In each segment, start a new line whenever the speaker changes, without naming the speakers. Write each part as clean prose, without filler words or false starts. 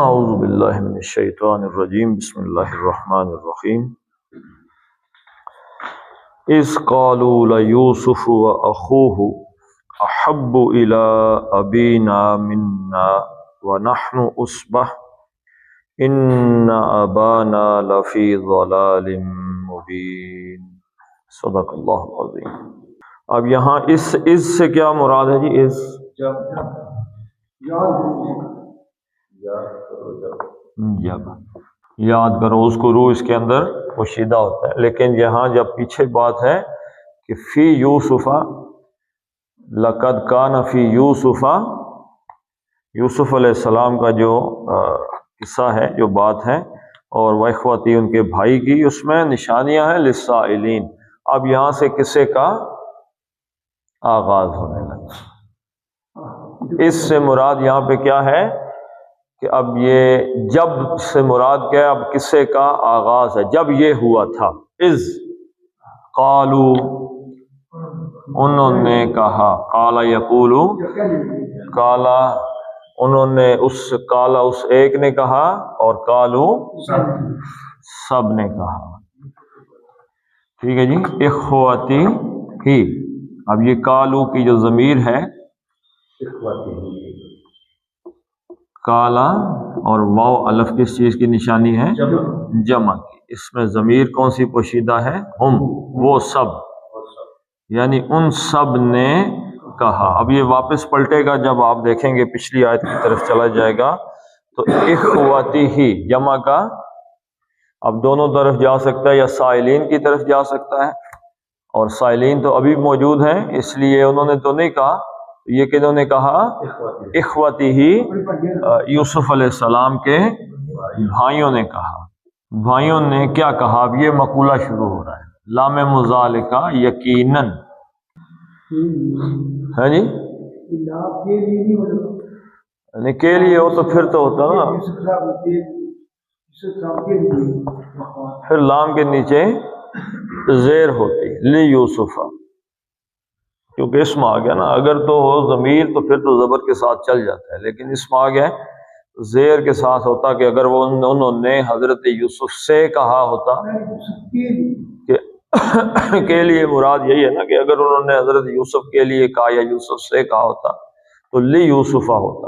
اعوذ باللہ من الشیطان الرجیم بسم اللہ الرحمن الرحیم اذ قالوا لیوسف واخوہ احب الی ابینا منا ونحن عصبہ ان ابانا لفی ضلال مبین۔ صدق اللہ العظیم۔ اب یہاں اس سے کیا مراد ہے جی؟ اس جب یاد کرو اس کو روح اس کے اندر پوشیدہ ہوتا ہے، لیکن یہاں جب پیچھے بات ہے کہ فی یوسف لقد کان فی یوسف، یوسف علیہ السلام کا جو قصہ ہے، جو بات ہے، اور واخوتی ان کے بھائی کی، اس میں نشانیاں ہیں للسائلین۔ اب یہاں سے قصے کا آغاز ہونے لگا۔ اس سے مراد یہاں پہ کیا ہے کہ اب یہ جب سے مراد کیا ہے؟ اب قصے کا آغاز ہے، جب یہ ہوا تھا۔ اذ قالو، انہوں نے کہا، قال یقولو، کالا انہوں نے، کالا اس ایک نے کہا، اور قالو سب نے کہا۔ ٹھیک ہے جی، اخوتی ہی۔ اب یہ قالو کی جو ضمیر ہے، کالا اور واو الف کس چیز کی نشانی ہے؟ جمع کی۔ اس میں ضمیر کون سی پوشیدہ ہے؟ ہم، وہ سب، یعنی ان سب نے کہا۔ اب یہ واپس پلٹے گا جب آپ دیکھیں گے، پچھلی آیت کی طرف چلا جائے گا تو اخواتی ہی جمع کا اب دونوں طرف جا سکتا ہے، یا سائلین کی طرف جا سکتا ہے، اور سائلین تو ابھی موجود ہیں، اس لیے انہوں نے تو نہیں کہا، یہ کہ انہوں نے کہا اخوتی ہی، یوسف علیہ السلام کے بھائیوں نے کہا۔ بھائیوں نے کیا کہا؟ اب یہ مقولہ شروع ہو رہا ہے، لام مذالکہ یقیناً ہے جی، یعنی کے لیے ہو تو پھر تو ہوتا نا، پھر لام کے نیچے زیر ہوتی لی یوسف، کیونکہ اسم آ گیا نا۔ اگر تو ہو ضمیر تو پھر تو زبر کے ساتھ چل جاتا ہے، لیکن اسم آ گیا زیر کے ساتھ ہوتا، کہ اگر وہ انہوں نے حضرت یوسف سے کہا ہوتا کے لیے مراد یہی ہے نا، کہ اگر انہوں نے حضرت یوسف کے لیے کہا یا یوسف سے کہا ہوتا تو لی یوسفہ ہوتا۔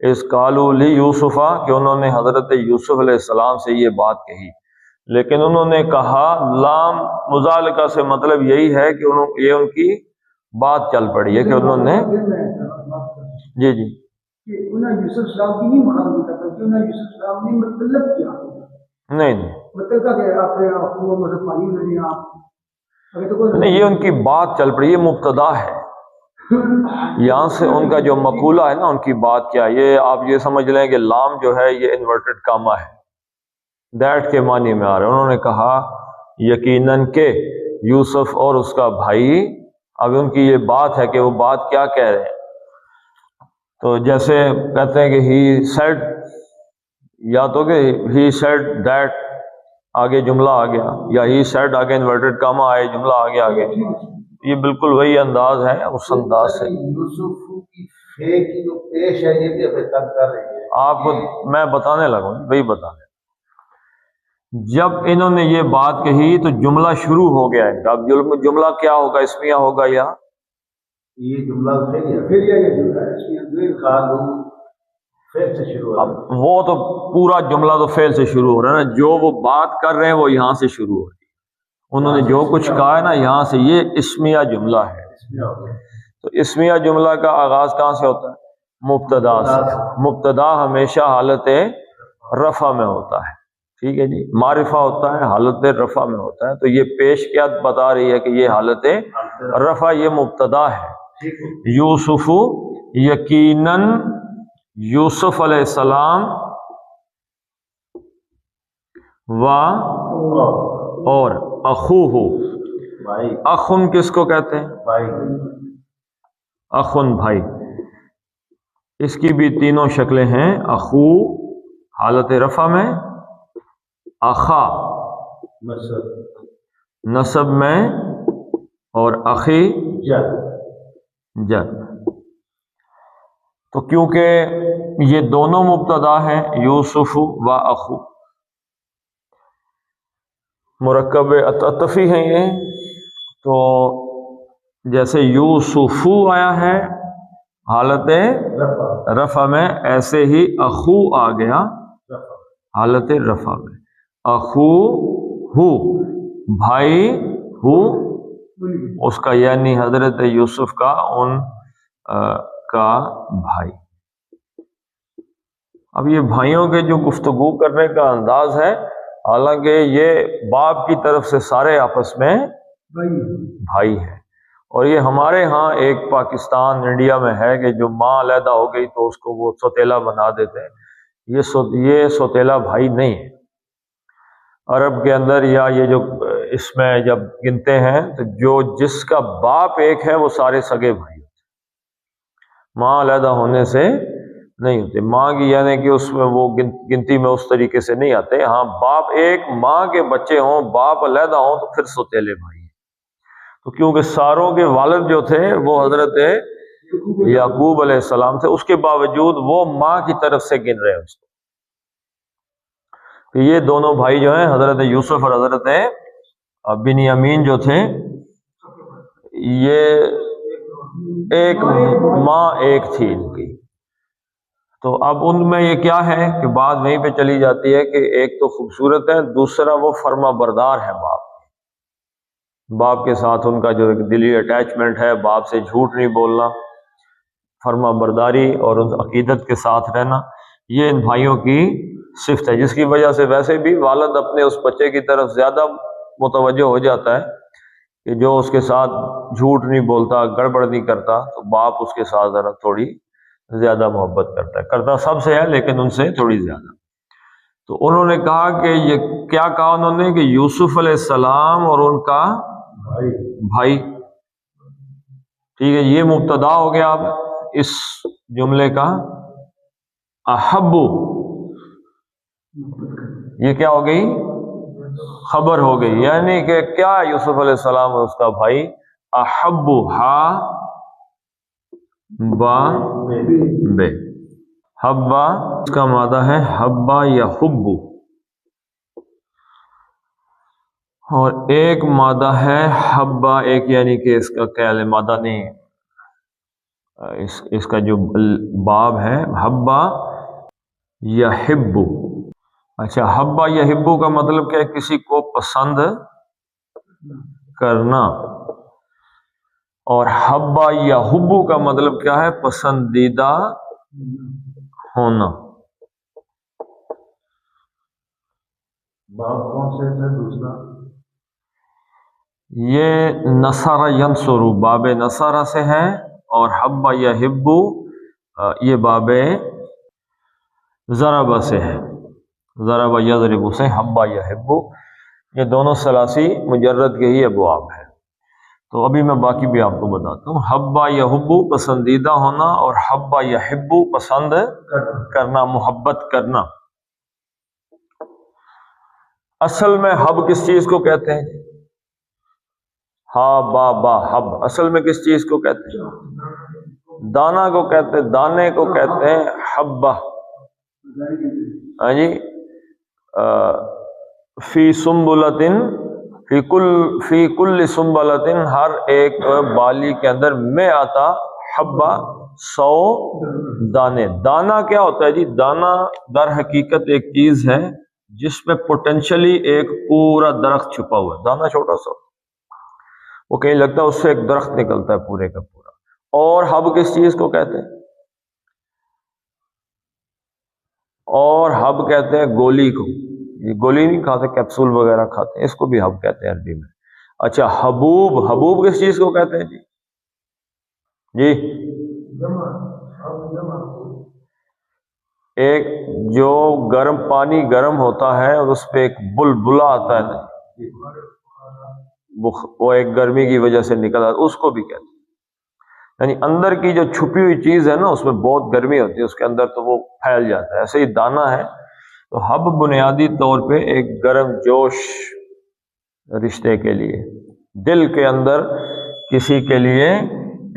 اس قالو لی یوسفہ، کہ انہوں نے حضرت یوسف علیہ السلام سے یہ بات کہی، لیکن انہوں نے کہا، لام مذالکہ سے مطلب یہی ہے کہ یہ ان کی بات چل پڑی ہے، کہ انہوں نے جی جی
یوسف السلام کی نہیں مخالفت کرتا کہ انہوں نے یوسف السلام نے مطلب کیا
نہیں
مطلب کا کہ آپ مطلب پائی نہیں آپ
نہیں، یہ ان کی بات چل پڑی، یہ مبتدا ہے۔ یہاں سے ان کا جو مقولہ ہے نا، ان کی بات کیا، یہ آپ یہ سمجھ لیں کہ لام جو ہے یہ انورٹڈ کاما ہے، دیٹ کے معنی میں آ رہا ہے۔ انہوں نے کہا یقیناً کہ یوسف اور اس کا بھائی، اب ان کی یہ بات ہے کہ وہ بات کیا کہہ رہے ہیں۔ تو جیسے کہتے ہیں کہ ہی سیڈ، یا تو کہ ہی سیڈ دیٹ، آگے جملہ آ گیا، یا ہی سیڈ آگے انورٹڈ کاما آئے، جملہ آگے آگے، یہ بالکل وہی انداز ہے، اس انداز سے
یوسف کی فے کی جو پیش ہے یہ بھی ابھی تک کر رہی ہے۔
آپ کو میں بتانے لگا، وہی بتانے۔ جب انہوں نے یہ بات کہی تو جملہ شروع ہو گیا ہے۔ اب جملہ کیا ہوگا؟ اسمیہ ہوگا یا
یہ جملہ پھر یہ جملہ پھر سے شروع ہو رہا ہے۔
وہ تو پورا جملہ تو فعل سے شروع ہو رہا ہے نا، جو وہ بات کر رہے ہیں وہ یہاں سے شروع ہو رہی ہے۔ انہوں نے جو کچھ کہا ہے نا، یہاں سے یہ اسمیہ جملہ ہے۔ تو اسمیہ جملہ کا آغاز کہاں سے ہوتا ہے؟ مبتدا سے۔ مبتدا ہمیشہ حالت رفع میں ہوتا ہے، ٹھیک ہے جی، معرفہ ہوتا ہے، حالت رفع میں ہوتا ہے۔ تو یہ پیش کیا بتا رہی ہے کہ یہ حالت رفع، یہ مبتدا ہے۔ یوسف، یقیناً یوسف علیہ السلام، و اور اخوہ، اخن کس کو کہتے ہیں؟ اخن بھائی، اس کی بھی تینوں شکلیں ہیں، اخو حالت رفع میں، اخا نسب میں، اور اخی جد۔ تو کیونکہ یہ دونوں مبتدا ہیں، یوسف و اخو، مرکب عطفی ہیں یہ، تو جیسے یوسفو آیا ہے حالت رفع میں، ایسے ہی اخو آ گیا حالت رفع میں، اخو ہو، بھائی ہو اس کا، یعنی حضرت یوسف کا ان کا بھائی۔ اب یہ بھائیوں کے جو گفتگو کرنے کا انداز ہے، حالانکہ یہ باپ کی طرف سے سارے آپس میں بھائی ہیں، اور یہ ہمارے ہاں ایک پاکستان انڈیا میں ہے کہ جو ماں علیحدہ ہو گئی تو اس کو وہ سوتیلا بنا دیتے ہیں، یہ سوتیلا بھائی نہیں ہے۔ عرب کے اندر یا یہ جو اس میں جب گنتے ہیں تو جو جس کا باپ ایک ہے وہ سارے سگے بھائی ہوتے ہیں، ماں علیحدہ ہونے سے نہیں ہوتے۔ ماں کی یعنی کہ اس میں وہ گنتی میں اس طریقے سے نہیں آتے، ہاں باپ ایک، ماں کے بچے ہوں، باپ علیحدہ ہوں تو پھر سوتیلے بھائی ہیں۔ تو کیونکہ ساروں کے والد جو تھے وہ حضرت یعقوب علیہ السلام تھے، اس کے باوجود وہ ماں کی طرف سے گن رہے ہیں اس کو، کہ یہ دونوں بھائی جو ہیں حضرت یوسف اور حضرت بنیامین جو تھے، یہ ایک ماں ایک تھی ان کی۔ تو اب ان میں یہ کیا ہے کہ بات وہیں پہ چلی جاتی ہے کہ ایک تو خوبصورت ہے، دوسرا وہ فرما بردار ہے باپ کے ساتھ ان کا جو ایک دلی اٹیچمنٹ ہے، باپ سے جھوٹ نہیں بولنا، فرما برداری اور ان عقیدت کے ساتھ رہنا، یہ ان بھائیوں کی صفت ہے، جس کی وجہ سے ویسے بھی والد اپنے اس بچے کی طرف زیادہ متوجہ ہو جاتا ہے کہ جو اس کے ساتھ جھوٹ نہیں بولتا، گڑبڑ نہیں کرتا، تو باپ اس کے ساتھ ذرا تھوڑی زیادہ محبت کرتا ہے، کرتا سب سے ہے لیکن ان سے تھوڑی زیادہ۔ تو انہوں نے کہا کہ یہ کیا کہا انہوں نے کہ یوسف علیہ السلام اور ان کا بھائی، ٹھیک ہے، یہ مبتدا ہو گیا اب اس جملے کا، احبو یہ کیا ہو گئی، خبر ہو گئی، یعنی کہ کیا یوسف علیہ السلام اور اس کا بھائی، احبو ہا با بے، حبا اس کا مادہ ہے حبا یا حبو، اور ایک مادہ ہے حبا، ایک یعنی کہ اس کا کیا ہے مادہ نہیں، اس کا جو باب ہے حبا یا حبو۔ اچھا، حبا یا حبو کا مطلب کیا ہے، کسی کو پسند کرنا، اور حبا یا حبو کا مطلب کیا ہے، پسندیدہ ہونا۔
باب کون سے ہے دوسرا؟
یہ نصر ینصر باب نصر سے ہے، اور حبا یا حبو یہ باب ضرب سے ہے، ضرب یضرب سے حبا یا حبو، یہ دونوں ثلاثی مجرد کے ہی ابواب ہیں۔ تو ابھی میں باقی بھی آپ کو بتاتا ہوں، حبا یا حبو پسندیدہ ہونا، اور حبا یا حبو پسند کرنا، محبت کرنا۔ اصل میں حب کس چیز کو کہتے ہیں، ہا با با حب، اصل میں کس چیز کو کہتے ہیں، دانا کو کہتے ہیں، دانے کو کہتے ہیں حبہ، ہاں جی، فی سنبلۃ، فی کل سنبلۃ، ہر ایک بالی کے اندر میں آتا حبہ 100 دانے۔ دانا کیا ہوتا ہے جی، دانا در حقیقت ایک چیز ہے جس میں پوٹینشلی ایک پورا درخت چھپا ہوا ہے، دانا چھوٹا سا، وہ کہیں لگتا ہے اس سے ایک درخت نکلتا ہے پورے کا پورا۔ اور حب کس چیز کو کہتے ہیں، اور حب کہتے ہیں گولی کو، یہ گولی نہیں کھاتے، کیپسول وغیرہ کھاتے ہیں، اس کو بھی حب کہتے ہیں عربی میں۔ اچھا، حبوب، حبوب کس چیز کو کہتے ہیں جی، جی ایک جو گرم پانی گرم ہوتا ہے اور اس پہ ایک بلبلا آتا ہے نا، وہ ایک گرمی کی وجہ سے نکل آتا ہے، اس کو بھی کہتے ہیں، یعنی اندر کی جو چھپی ہوئی چیز ہے نا اس میں بہت گرمی ہوتی ہے اس کے اندر، تو وہ پھیل جاتا ہے، ایسے ہی دانا ہے۔ تو حب بنیادی طور پہ ایک گرم جوش رشتے کے لیے، دل کے اندر کسی کے لیے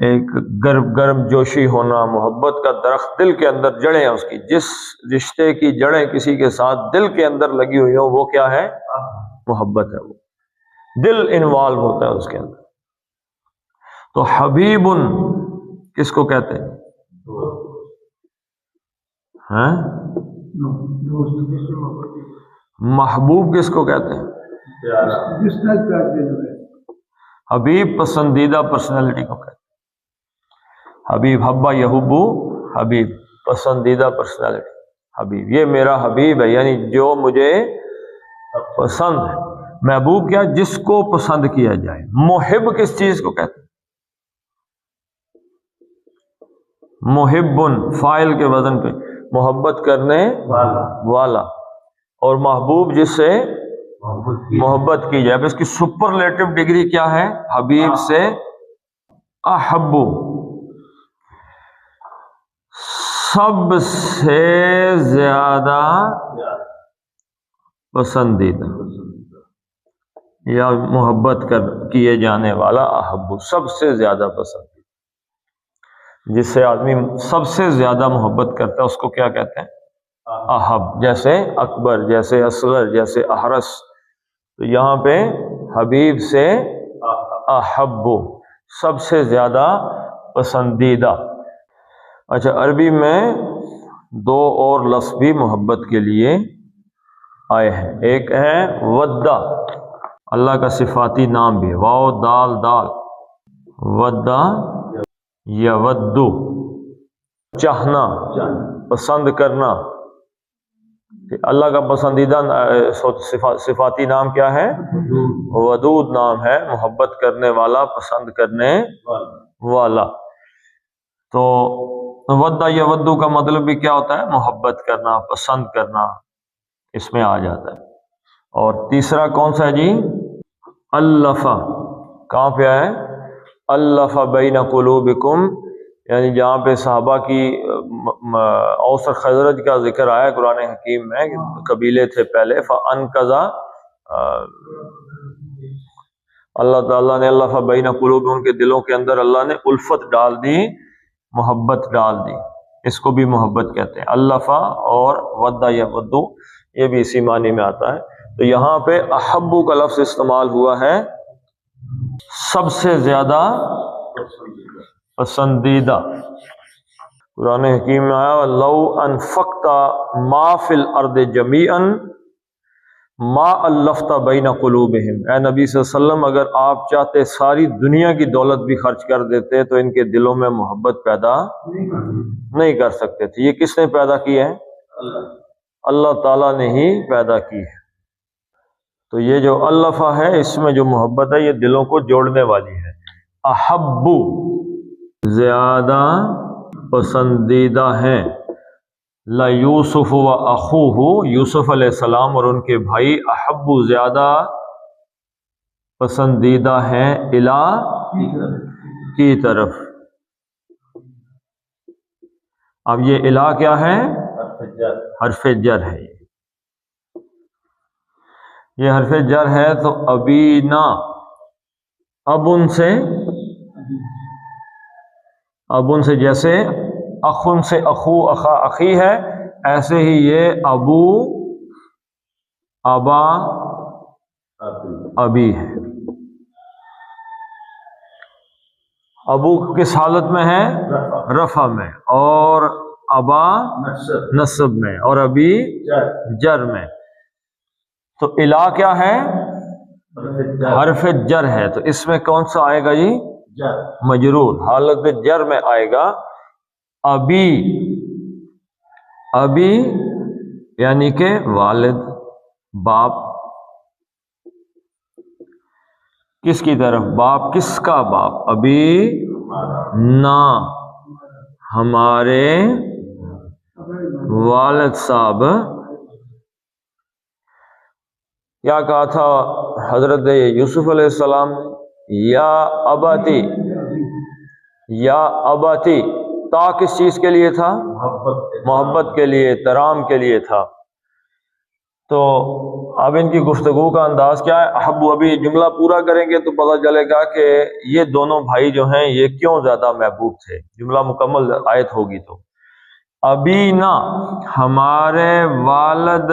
ایک گرم جوشی ہونا، محبت کا درخت دل کے اندر جڑیں ہیں اس کی، جس رشتے کی جڑیں کسی کے ساتھ دل کے اندر لگی ہوئی ہوں وہ کیا ہے؟ محبت ہے، وہ دل انوالو ہوتا ہے اس کے اندر۔ تو حبیب کس کو کہتے ہیں؟ ہاں؟ محبوب کس کو کہتے ہیں؟ حبیب پسندیدہ پرسنالٹی کو کہتے ہیں۔ حبیب، حبا یحبو، حبیب پسندیدہ پرسنالٹی، حبیب یہ میرا حبیب ہے، یعنی جو مجھے پسند ہے۔ محبوب کیا؟ جس کو پسند کیا جائے۔ محب کس چیز کو کہتے ہیں؟ محب فاعل کے وزن پہ، محبت کرنے والا، اور محبوب جس سے محبت کی جائے۔ اب اس کی سپرلیٹو ڈگری کیا ہے؟ حبیب سے احبو، سب سے زیادہ پسندیدہ یا محبت کیے جانے والا، احبو سب سے زیادہ پسندیدہ، جس سے آدمی سب سے زیادہ محبت کرتا ہے اس کو کیا کہتے ہیں؟ احب، جیسے اکبر، جیسے اصغر، جیسے احرس۔ تو یہاں پہ حبیب سے احبو سب سے زیادہ پسندیدہ۔ اچھا، عربی میں دو اور لفظ بھی محبت کے لیے آئے ہیں، ایک ہے ودہ، اللہ کا صفاتی نام بھی ہے، واو دال دال، ودہ یا ودو، چاہنا، پسند کرنا۔ اللہ کا پسندیدہ صفاتی نام کیا ہے؟ ودود نام ہے، محبت کرنے والا، پسند کرنے والا۔ تو ودہ یا ودو کا مطلب بھی کیا ہوتا ہے؟ محبت کرنا، پسند کرنا، اس میں آ جاتا ہے۔ اور تیسرا کون سا ہے جی؟ الف، کہاں پہ ہے؟ الف بین قلوبکم، یعنی جہاں پہ صحابہ کی اوس اور خزرج کا ذکر آیا قرآن حکیم میں، قبیلے تھے پہلے، فانقذ، اللہ تعالیٰ نے الف بین قلوب، ان کے دلوں کے اندر اللہ نے الفت ڈال دی، محبت ڈال دی، اس کو بھی محبت کہتے ہیں۔ الف اور ودہ یا ودو یہ بھی اسی معنی میں آتا ہے۔ تو یہاں پہ احبو کا لفظ استعمال ہوا ہے، سب سے زیادہ پسندیدہ۔ قرآن حکیم میں آیا لو انفقت ما فی الارض جمیعا ما الفت بین قلوبہم، اے نبی صلی اللہ علیہ وسلم اگر آپ چاہتے ساری دنیا کی دولت بھی خرچ کر دیتے تو ان کے دلوں میں محبت پیدا نہیں کر سکتے تھے۔ یہ کس نے پیدا کی ہے؟ اللہ تعالیٰ نے ہی پیدا کی ہے۔ تو یہ جو الفا ہے اس میں جو محبت ہے یہ دلوں کو جوڑنے والی ہے۔ احبو زیادہ پسندیدہ ہیں، لا یوسف و اخوہ، یوسف علیہ السلام اور ان کے بھائی، احبو زیادہ پسندیدہ ہیں، الہ کی طرف۔ اب یہ الہ کیا ہے؟ حرف جر ہے، یہ حرف جر ہے۔ تو ابینا، اب ان سے جیسے اخن سے اخو، اخا اخی ہے، ایسے ہی یہ ابو ابا ابی ہے۔ ابو کس حالت میں ہے؟ رفع میں، اور ابا نصب میں، اور ابی جر میں۔ تو الہ کیا ہے؟ حرف جر ہے، تو اس میں کون سا آئے گا جی؟ مجرور، حالت جر میں آئے گا۔ ابی، ابی یعنی کہ والد، باپ، کس کی طرف؟ باپ، کس کا باپ؟ ابی نا، ہمارے والد صاحب۔ کیا کہا تھا حضرت یوسف علیہ السلام؟ یا اباتی، یا اباتی، تا کس چیز کے لیے تھا؟ محبت کے لیے، احترام کے لیے تھا۔ تو اب ان کی گفتگو کا انداز کیا ہے؟ احب، ابھی جملہ پورا کریں گے تو پتہ چلے گا کہ یہ دونوں بھائی جو ہیں یہ کیوں زیادہ محبوب تھے. جملہ مکمل آیت ہوگی تو ابھی نہ ہمارے والد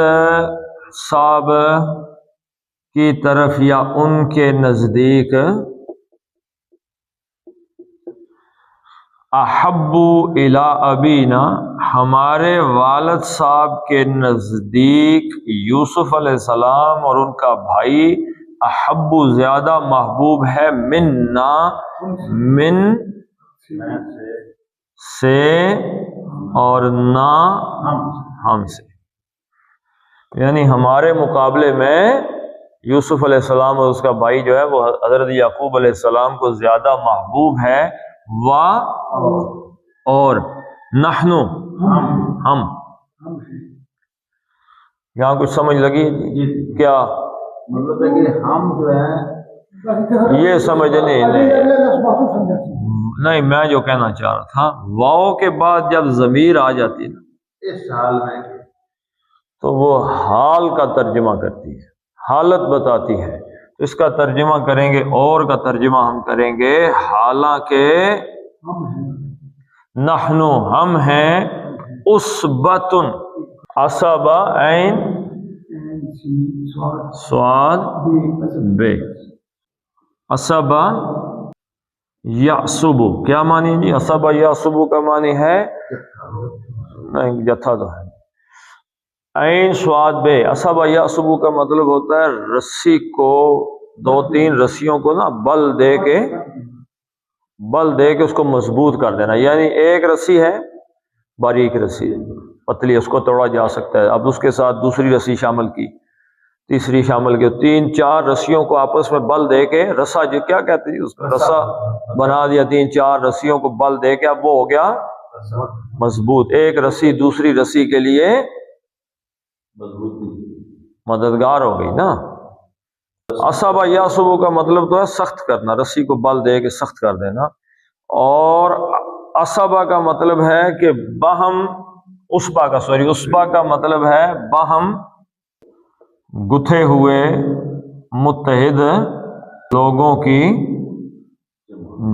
صاحب کی طرف یا ان کے نزدیک، احبو الی ابینا ہمارے والد صاحب کے نزدیک یوسف علیہ السلام اور ان کا بھائی احبو زیادہ محبوب ہے مننا من سے اور نہ ہم سے، یعنی ہمارے مقابلے میں یوسف علیہ السلام اور اس کا بھائی جو ہے وہ حضرت یعقوب علیہ السلام کو زیادہ محبوب ہے. اور نحنو ہم، یہاں کچھ سمجھ لگی کیا؟
مطلب ہے کہ ہم جو ہے
یہ سمجھنے نہیں، میں جو کہنا چاہ رہا تھا واو کے بعد جب ضمیر آ جاتی ہے نا
اس حال میں
تو وہ حال کا ترجمہ کرتی ہے، حالت بتاتی ہے. اس کا ترجمہ کریں گے، اور کا ترجمہ ہم کریں گے حالانکہ نحنو ہم ہیں اسبتن، عصبہ عین سواد بے، عصبہ یعصبو کیا معنی جی؟ عصبہ یعصبو کا معنی ہے نہیں، جتھا تو ہے. عین سواد بے، عصبہ یعصبو کا مطلب ہوتا ہے رسی کو، 2-3 رسیوں کو نا بل دے کے اس کو مضبوط کر دینا. یعنی ایک رسی ہے باریک رسی ہے پتلی، اس کو توڑا جا سکتا ہے، اب اس کے ساتھ دوسری رسی شامل کی، تیسری شامل کی، 3-4 رسیوں کو آپس میں بل دے کے، رسا جو کیا کہتے ہیں اس کا، رسا بنا دیا، 3-4 رسیوں کو بل دے کے اب وہ ہو گیا مضبوط. ایک رسی دوسری رسی کے لیے مددگار ہو گئی نا. عصبہ یعصبو کا مطلب تو ہے سخت کرنا، رسی کو بل دے کے سخت کر دینا. اور عصبہ کا مطلب ہے کہ باہم، عصبہ کا مطلب ہے باہم گتھے ہوئے متحد لوگوں کی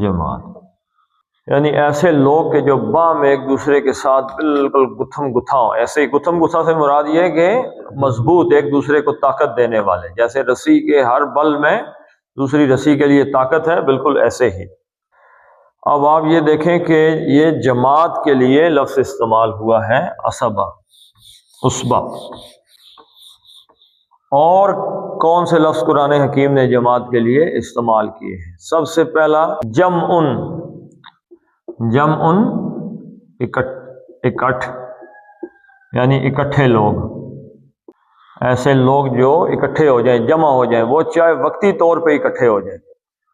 جماعت، یعنی ایسے لوگ کہ جو باہم ایک دوسرے کے ساتھ بالکل گتھم گتھا ہو. ایسے ہی گتھم گتھا سے مراد یہ ہے کہ مضبوط، ایک دوسرے کو طاقت دینے والے، جیسے رسی کے ہر بل میں دوسری رسی کے لیے طاقت ہے، بالکل ایسے ہی. اب آپ یہ دیکھیں کہ یہ جماعت کے لیے لفظ استعمال ہوا ہے عصبہ، عصبہ. اور کون سے لفظ قرآن حکیم نے جماعت کے لیے استعمال کیے ہیں؟ سب سے پہلا جمعن، جمعن اکٹھ، یعنی اکٹھے لوگ، ایسے لوگ جو اکٹھے ہو جائیں، جمع ہو جائیں، وہ چاہے وقتی طور پہ اکٹھے ہو جائیں،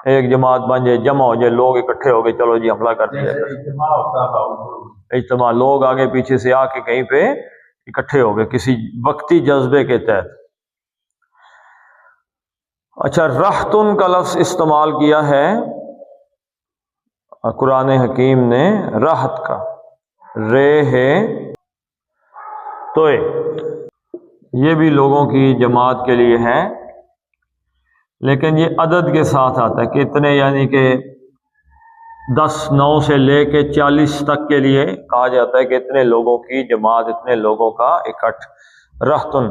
ایک جماعت بن جائے، جمع ہو جائے، لوگ اکٹھے ہو گئے، چلو جی حملہ کر دیا. اجتماع، لوگ آگے پیچھے سے آ کے کہیں پہ اکٹھے ہو گئے کسی وقتی جذبے کے تحت. اچھا، رہتن کا لفظ استعمال کیا ہے قرآن حکیم نے، راحت کا، رے ہے توئے، یہ بھی لوگوں کی جماعت کے لیے ہے، لیکن یہ عدد کے ساتھ آتا ہے کہ اتنے، یعنی کہ 9 سے لے کے 40 تک کے لیے کہا جاتا ہے کہ اتنے لوگوں کی جماعت، اتنے لوگوں کا اکٹھ، رہتن.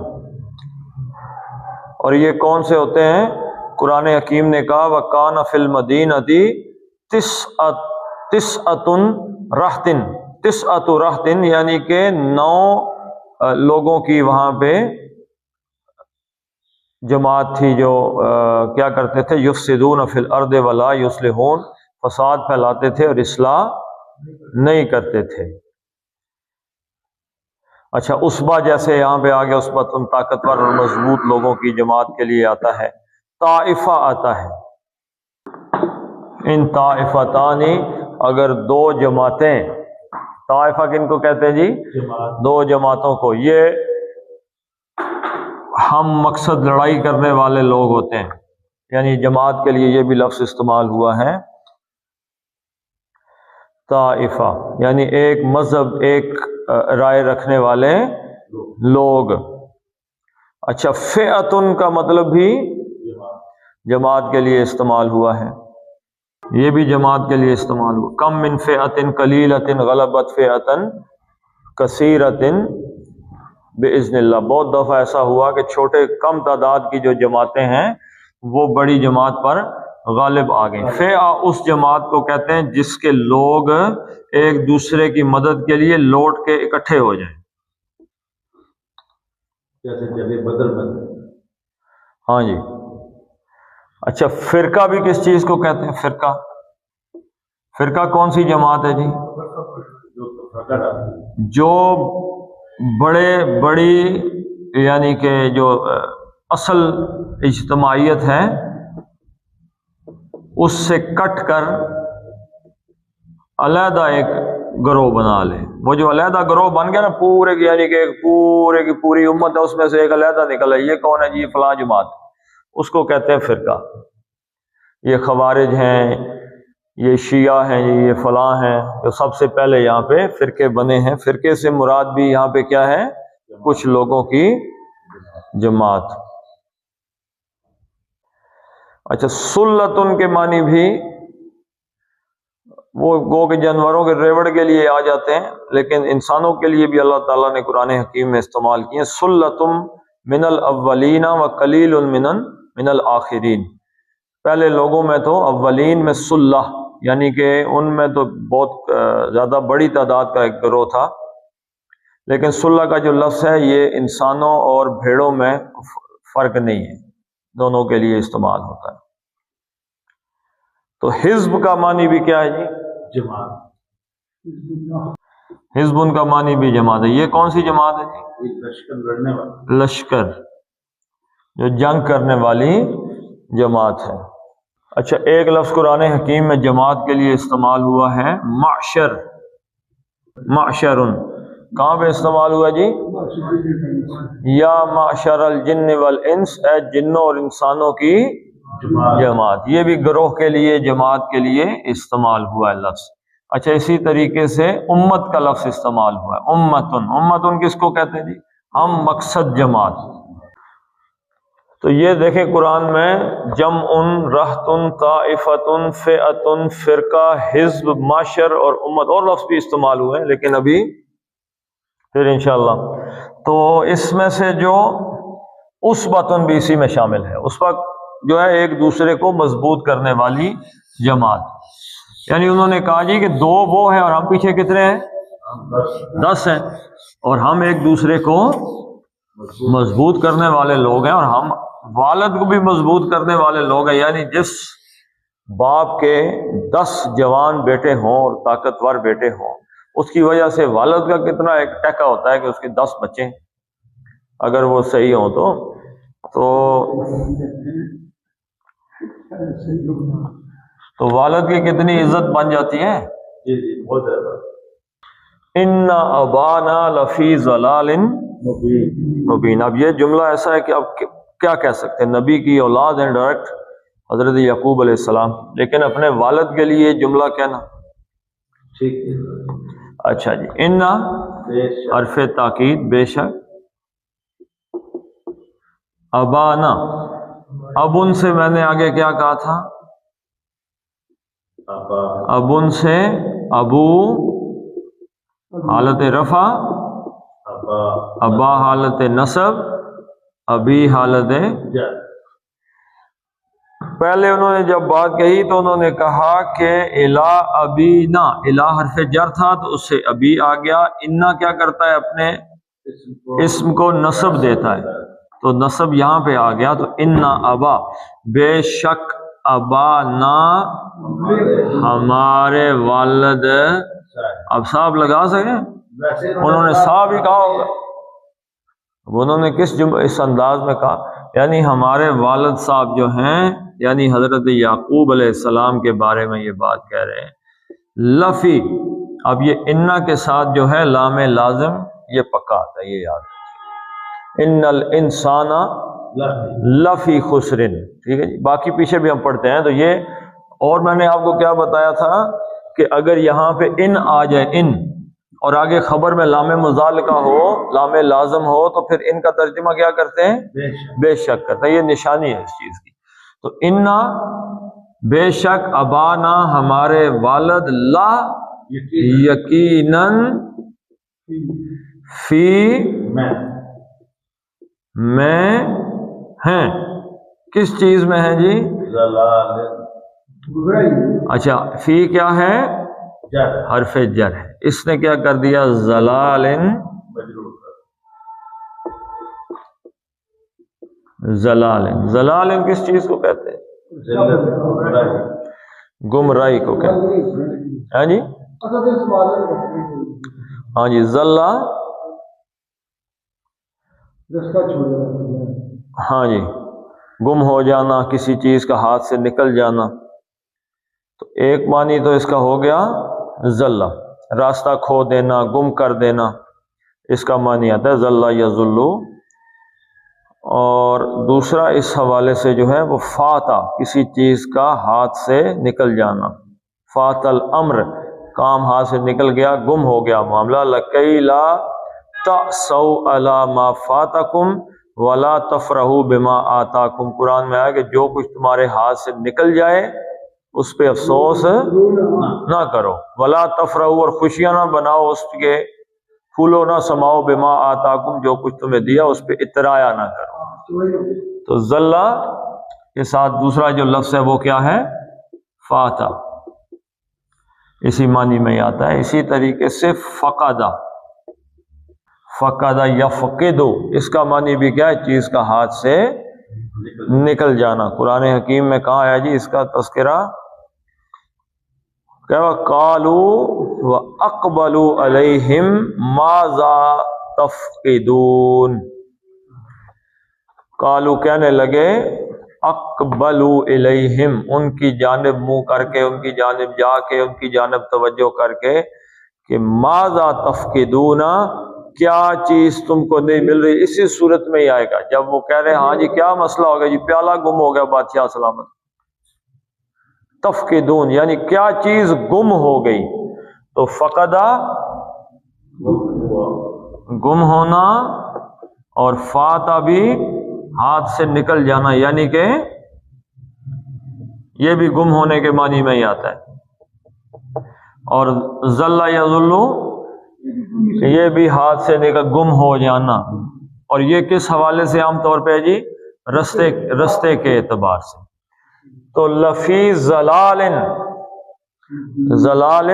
اور یہ کون سے ہوتے ہیں؟ قرآن حکیم نے کہا وَكَانَ فِي الْمَدِينَةِ تِسْعَةٌ رَہْطٍ، 9 رَہْطٍ یعنی کہ 9 لوگوں کی وہاں پہ جماعت تھی جو کیا کرتے تھے، یفسدون فی الارض ولا یصلحون، فساد پھیلاتے تھے اور اصلاح نہیں کرتے تھے. اچھا، عصبہ جیسے یہاں پہ آگے عصبتن طاقتور اور مضبوط لوگوں کی جماعت کے لیے آتا ہے. طائفہ آتا ہے، ان طائفتان، اگر 2 جماعتیں، طائفہ کن کو کہتے ہیں جی؟ 2 جماعتوں کو. یہ ہم مقصد لڑائی کرنے والے لوگ ہوتے ہیں، یعنی جماعت کے لیے یہ بھی لفظ استعمال ہوا ہے طائفہ، یعنی ایک مذہب، ایک رائے رکھنے والے لوگ. اچھا، فئتن کا مطلب بھی جماعت کے لیے استعمال ہوا ہے، یہ بھی جماعت کے لیے استعمال ہوا. کم من فئتن قلیلۃ غلبت فئتن کثیرۃ باذن اللہ. بہت دفعہ ایسا ہوا کہ چھوٹے کم تعداد کی جو جماعتیں ہیں وہ بڑی جماعت پر غالب آ گئیں. فئہ اس جماعت کو کہتے ہیں جس کے لوگ ایک دوسرے کی مدد کے لیے لوٹ کے اکٹھے ہو جائیں.
جیسے جبھی بدر میں.
ہاں جی. اچھا، فرقہ بھی کس چیز کو کہتے ہیں؟ فرقہ، فرقہ کون سی جماعت ہے جی؟ جو بڑی یعنی کہ جو اصل اجتماعیت ہے اس سے کٹ کر علیحدہ ایک گروہ بنا لے. وہ جو علیحدہ گروہ بن گیا نا، پورے کی یعنی کہ پورے کی پوری امت ہے، اس میں سے ایک علیحدہ نکلا، یہ کون ہے جی؟ فلاں جماعت، اس کو کہتے ہیں فرقہ. یہ خوارج ہیں، یہ شیعہ ہیں، یہ فلاں ہیں، جو سب سے پہلے یہاں پہ فرقے بنے ہیں. فرقے سے مراد بھی یہاں پہ کیا ہے؟ کچھ لوگوں کی جماعت. اچھا، سلتن کے معنی بھی وہ گو کے جانوروں کے ریوڑ کے لیے آ جاتے ہیں، لیکن انسانوں کے لیے بھی اللہ تعالیٰ نے قرآن حکیم میں استعمال کیے. سلتم من الاولین و قلیل من الآخرین. پہلے لوگوں میں تو اولین میں سلہ یعنی کہ ان میں تو بہت زیادہ بڑی تعداد کا ایک گروہ تھا، لیکن سلہ کا جو لفظ ہے یہ انسانوں اور بھیڑوں میں فرق نہیں ہے، دونوں کے لیے استعمال ہوتا ہے. تو حزب کا معنی بھی کیا ہے جی؟
جماعت.
حزب ان کا معنی بھی جماعت ہے. یہ کون سی جماعت ہے جی؟
لشکر لڑنے والا.
لشکر، جو جنگ کرنے والی جماعت ہے. اچھا، ایک لفظ قرآن حکیم میں جماعت کے لیے استعمال ہوا ہے، معشر. معشرن کہاں پہ استعمال ہوا جی؟ یا معشر الجن والانس، اے جنوں اور انسانوں کی جماعت. یہ بھی گروہ کے لیے، جماعت کے لیے استعمال ہوا ہے لفظ. اچھا، اسی طریقے سے امت کا لفظ استعمال ہوا ہے، امتن. امتن کس کو کہتے ہیں جی؟ ہم مقصد جماعت. تو یہ دیکھیں قرآن میں جمع، رہتن، طائفتن، فئتن، فرقہ، حزب، معشر اور امت، اور لفظ بھی استعمال ہوئے ہیں لیکن ابھی پھر انشاءاللہ. تو اس میں سے جو اسوتن بھی اسی میں شامل ہے. اس وقت جو ہے ایک دوسرے کو مضبوط کرنے والی جماعت. یعنی انہوں نے کہا جی کہ دو وہ ہیں اور ہم پیچھے کتنے ہیں؟ 10 ہیں، اور ہم ایک دوسرے کو مضبوط کرنے والے لوگ ہیں، اور ہم والد کو بھی مضبوط کرنے والے لوگ ہیں. یعنی جس باپ کے 10 جوان بیٹے ہوں اور طاقتور بیٹے ہوں، اس کی وجہ سے والد کا کتنا ایک ٹیکہ ہوتا ہے کہ اس کے 10 بچے اگر وہ صحیح ہوں تو والد کی کتنی عزت بن جاتی ہے.
جی جی، بہت زیادہ.
ان ابانا لفی ضلال مبین. اب یہ جملہ ایسا ہے کہ اب کیا کہہ سکتے ہیں؟ نبی کی اولاد ہیں ڈائریکٹ، حضرت یعقوب علیہ السلام، لیکن اپنے والد کے لیے جملہ کہنا
ٹھیک ہے.
اچھا جی. ان حرف تاکید، بے شک. ابانا، اب ان سے میں نے آگے کیا کہا تھا؟ اب ان سے ابو حالت رفع، ابا حالت نصب، ابی حالت. پہلے انہوں نے جب بات کہی تو انہوں نے کہا کہ الا ابینا، الا حرف جر تھا تو اس سے ابی آ گیا. انا کیا کرتا ہے؟ اپنے اسم کو نصب دیتا ہے، تو نصب یہاں پہ آ گیا. تو انا ابا، بے شک ابانا ہمارے والد. اب صاحب لگا سکیں؟ انہوں نے صاحب ہی کہا ہوگا. انہوں نے اس انداز میں کہا، یعنی ہمارے والد صاحب جو ہیں، یعنی حضرت یعقوب علیہ السلام کے بارے میں یہ بات کہہ رہے ہیں. لفی، اب یہ انا کے ساتھ جو ہے لام لازم یہ پکا آتا ہے، یہ یاد رکھیے. ان الانسان لفی خسرن. ٹھیک ہے جی. باقی پیچھے بھی ہم پڑھتے ہیں. تو یہ، اور میں نے آپ کو کیا بتایا تھا کہ اگر یہاں پہ ان آ جائے، ان اور آگے خبر میں لام مزالقہ ہو، لام لازم ہو، تو پھر ان کا ترجمہ کیا کرتے ہیں؟ بے شک کرتے ہیں. یہ نشانی ہے اس چیز کی. تو انا بے شک ابانا ہمارے والد، لا یقیناً فی میں ہیں. کس چیز میں ہیں جی؟ اچھا، فی کیا ہے؟ حرف جر ہے. اس نے کیا کر دیا؟ ضلال. ضلال، ضلال کس چیز کو کہتے ہیں؟ گمراہی کو کہتے ہیں. ہاں جی، ہاں جی. ضلع، ہاں جی، گم ہو جانا، کسی چیز کا ہاتھ سے نکل جانا. تو ایک معنی تو اس کا ہو گیا ضلع، راستہ کھو دینا، گم کر دینا، اس کا معنی آتا ہے ضلع یضل. اور دوسرا اس حوالے سے جو ہے وہ فاتا، کسی چیز کا ہاتھ سے نکل جانا. فات الامر، کام ہاتھ سے نکل گیا، گم ہو گیا معاملہ. لکی لا تأسوا علی ما فاتکم ولا تفرحوا بما آتاکم. قرآن میں آیا کہ جو کچھ تمہارے ہاتھ سے نکل جائے اس پہ افسوس نہ کرو. ولا تفرحوا، اور خوشیاں نہ بناؤ اس کے، پھولو نہ سماؤ، بما آتاکم، جو کچھ تمہیں دیا اس پہ اترایا نہ کرو. تو ذلہ کے ساتھ دوسرا جو لفظ ہے وہ کیا ہے؟ فاتا. اسی معنی میں آتا ہے. اسی طریقے سے فقدہ، فقدہ یفقد، اس کا معنی بھی کیا ہے؟ چیز کا ہاتھ سے نکل جانا. قرآن حکیم میں کہاں آیا جی اس کا تذکرہ؟ کیا قالوا واقبلوا علیہم ماذا تفقدون. قالوا کہنے لگے، اقبلوا الیہم، ان کی جانب منہ کر کے، ان کی جانب جا کے، ان کی جانب توجہ کر کے کہ ماذا تفقدون، کیا چیز تم کو نہیں مل رہی. اسی صورت میں ہی آئے گا جب وہ کہہ رہے ہیں ہاں جی کیا مسئلہ ہو گیا جی؟ پیالہ گم ہو گیا بادشاہ سلامت. تفقدون یعنی کیا چیز گم ہو گئی. تو فقدہ گم ہونا، اور فاتا بھی ہاتھ سے نکل جانا، یعنی کہ یہ بھی گم ہونے کے معنی میں ہی آتا ہے. اور ذل یذل، یہ بھی ہاتھ سے نکل، گم ہو جانا. اور یہ کس حوالے سے عام طور پہ جی؟ رستے کے اعتبار سے. تو لفی ضلال، ضلال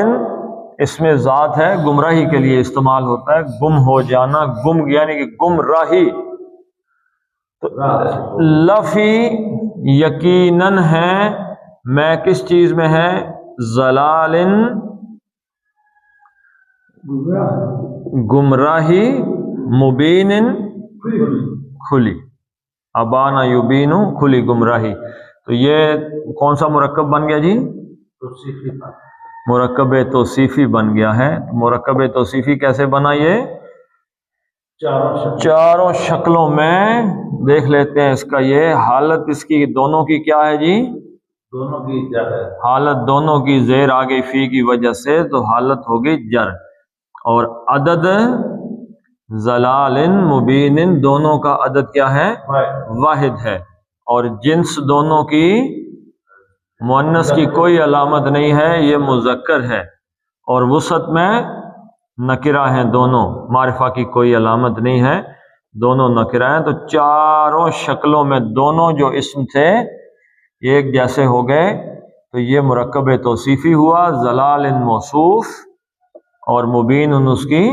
اس میں ذات ہے، گمراہی کے لیے استعمال ہوتا ہے. گم ہو جانا، گم یعنی کہ گمراہی. تو لفی یقیناً ہے، میں کس چیز میں ہے؟ ضلال، گمراہی، مبین کھلی. ابانا یبین، کھلی گمراہی. تو یہ کون سا مرکب بن گیا جی؟ مرکب توصیفی بن گیا ہے. مرکب توصیفی کیسے بنا؟ یہ چاروں شکلوں میں دیکھ لیتے ہیں. اس کا یہ حالت، اس کی دونوں کی کیا ہے جی؟
دونوں کی جر ہے.
حالت دونوں کی زیر آ گئی فی کی وجہ سے، تو حالت ہوگی جر. اور عدد ضلال مبین، دونوں کا عدد کیا ہے؟ واحد ہے. اور جنس دونوں کی، مؤنث کی کوئی علامت نہیں ہے، یہ مذکر ہے. اور وسعت میں نکرہ ہیں دونوں، معرفہ کی کوئی علامت نہیں ہے، دونوں نکرہ ہیں. تو چاروں شکلوں میں دونوں جو اسم تھے ایک جیسے ہو گئے. تو یہ مرکب توصیفی ہوا. ضلال موصوف اور مبین اس کی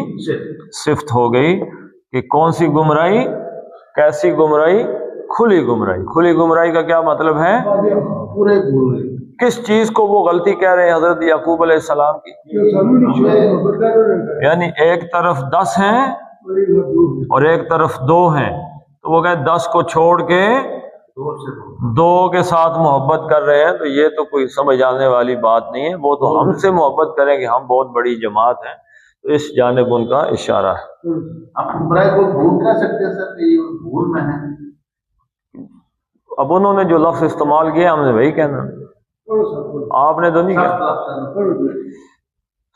صفت ہو گئی. کہ کون سی گمراہی؟ کیسی گمراہی؟ کھلی گمراہی. کھلی گمراہی کا کیا مطلب ہے؟
پورے پورے.
کس چیز کو وہ غلطی کہہ رہے ہیں حضرت یعقوب علیہ السلام کی؟ یعنی ایک طرف 10 ہیں اور ایک طرف 2 ہیں. تو وہ کہے 10 کو چھوڑ کے 2 کے ساتھ محبت کر رہے ہیں. تو یہ تو کوئی سمجھ آنے والی بات نہیں ہے. وہ تو ہم سے محبت کریں کہ ہم بہت بڑی جماعت ہیں. تو اس جانب ان کا اشارہ ہے.
آپ گمراہی کو بھول کہہ سکتے ہیں سر کہ یہ بھول میں ہے.
اب انہوں نے جو لفظ استعمال کیا ہم نے وہی کہنا، آپ نے تو نہیں کہا.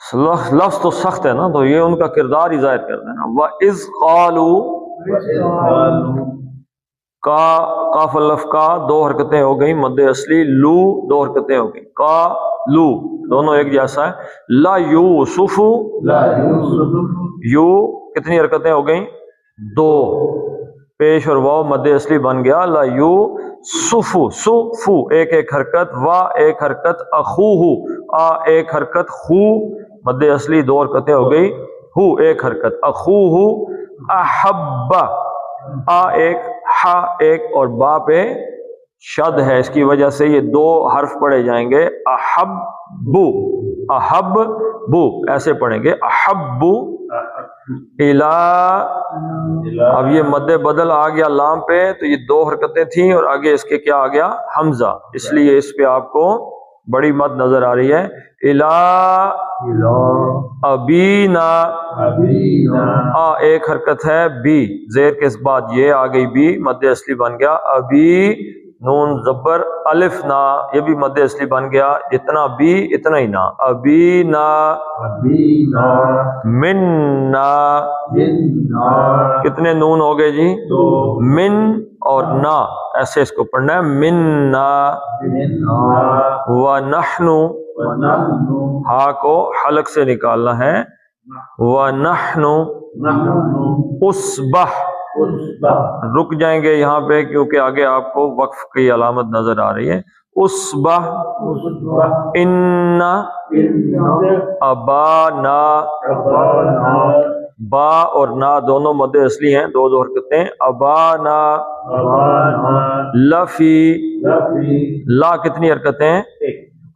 لفظ تو سخت ہے نا، تو یہ ان کا کردار ہی ظاہر کرتا ہے نا. وَإِذْ قَالُوا کا کاف الف کا 2 حرکتیں ہو گئیں مد اصلی، لو 2 حرکتیں ہو گئیں، کا لو دونوں ایک جیسا ہے. لا یوسف، یو کتنی حرکتیں ہو گئیں؟ 2، پیش اور واو مد اصلی بن گیا لا یوسف، سفو ایک ایک حرکت، وا ایک حرکت، اخوہ آ ایک حرکت، خو مد اصلی 2 حرکتیں ہو گئی، ہو ایک حرکت، اخوہ احب آ ایک، ہا ایک، اور با پہ شد ہے، اس کی وجہ سے یہ 2 حرف پڑھے جائیں گے، احب احب بو ایسے پڑھیں گے، احب الا. اب یہ مد بدل آ گیا لام پہ، تو یہ 2 حرکتیں تھیں اور آگے اس کے کیا آ گیا؟ حمزہ، اس لیے اس پہ آپ کو بڑی مد نظر آ رہی ہے. الا ابینا، آ ایک حرکت ہے، بی زیر کے بعد یہ آ گئی، بی مد اصلی بن گیا، ابی نون زبر الف نا، یہ بھی مد اصلی بن گیا، جتنا بی اتنا ہی نا، ابینا مننا، کتنے نون ہو گئے جی؟ من اور نا، ایسے اس کو پڑھنا ہے، مننا. وَنَحْنُ ہا کو حلق سے نکالنا ہے، وَنَحْنُ اصبح، رک جائیں گے یہاں پہ کیونکہ آگے آپ کو وقف کی علامت نظر آ رہی ہے. اصبح ان ابانا، با اور نا دونوں مد اصلی ہیں، 2 حرکتیں، ابانا لفی، لا کتنی حرکتیں؟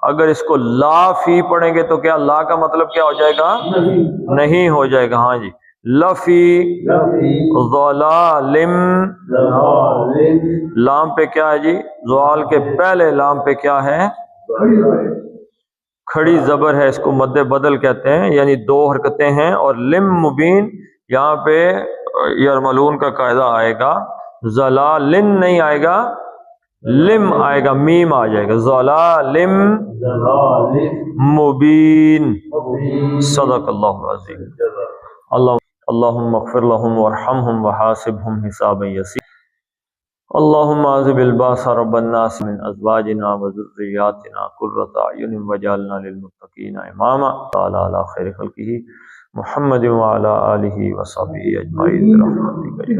اگر اس کو لا فی پڑھیں گے تو کیا لا کا مطلب کیا ہو جائے گا؟ نہیں ہو جائے گا. ہاں جی، لفی ضلال، لام پہ کیا ہے جی؟ زوال کے پہلے لام پہ کیا ہے؟ کھڑی زبر ہے، اس کو مد بدل کہتے ہیں، یعنی 2 حرکتیں ہیں. اور لم مبین، یہاں پہ یرملون کا قاعدہ آئے گا، ضلالن نہیں آئے گا، لم آئے گا، میم آ جائے گا، ضلالم مبین. صدق اللہ العظیم. اللہم اغفر لهم وارحمهم وحاسبهم حسابا یسیرا. اللہم اذهب الباس رب الناس من ازواجنا وذرياتنا قرة اعین واجعلنا للمتقین اماما. تعالی علی خیر خلقہ محمد وعلی آلہ وصحبہ اجمعین برحمتک یا